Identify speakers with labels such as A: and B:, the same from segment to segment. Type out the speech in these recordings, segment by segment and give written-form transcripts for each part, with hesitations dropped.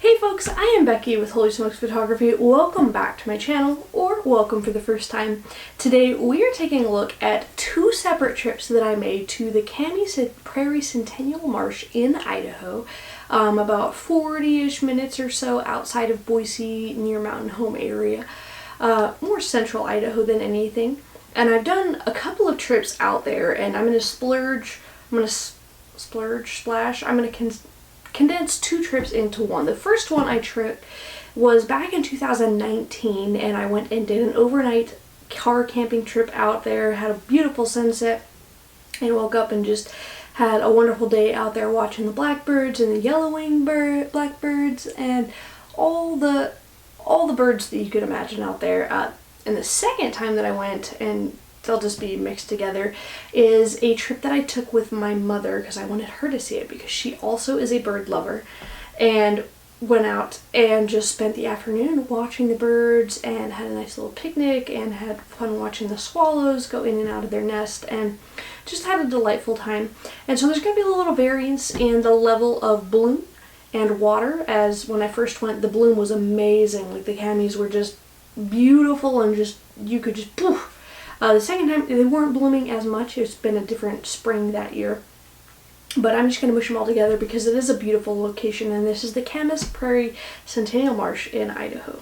A: Hey folks, I am Becky with Holy Smokes Photography. Welcome back to my channel, or welcome for the first time. Today we are taking a look at two separate trips that I made to the Camas Prairie Centennial Marsh in Idaho, about 40-ish minutes or so outside of Boise, near Mountain Home area, more central Idaho than anything. And I've done a couple of trips out there, and I'm going to splash. I'm going to condense two trips into one. The first one I tripped was back in 2019, and I went and did an overnight car camping trip out there, had a beautiful sunset, and woke up and just had a wonderful day out there watching the blackbirds and the yellow-winged blackbirds and all the birds that you could imagine out there. And the second time that I went, and they'll just be mixed together, is a trip that I took with my mother because I wanted her to see it because she also is a bird lover, and went out and just spent the afternoon watching the birds and had a nice little picnic and had fun watching the swallows go in and out of their nest and just had a delightful time. And so there's going to be a little variance in the level of bloom and water, as when I first went, the bloom was amazing. Like, the camis were just beautiful and just, you could just poof. The second time, they weren't blooming as much. It's been a different spring that year. But I'm just going to mush them all together because it is a beautiful location, and this is the Camas Prairie Centennial Marsh in Idaho.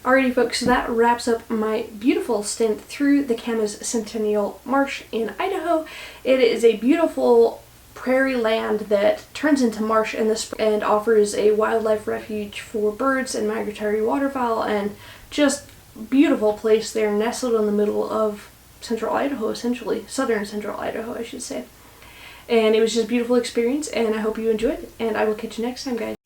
A: Alrighty folks, so that wraps up my beautiful stint through the Camas Centennial Marsh in Idaho. It is a beautiful prairie land that turns into marsh in the spring and offers a wildlife refuge for birds and migratory waterfowl, and just beautiful place there, nestled in the middle of central Idaho, essentially. Southern central Idaho, I should say. And it was just a beautiful experience, and I hope you enjoyed it, and I will catch you next time, guys.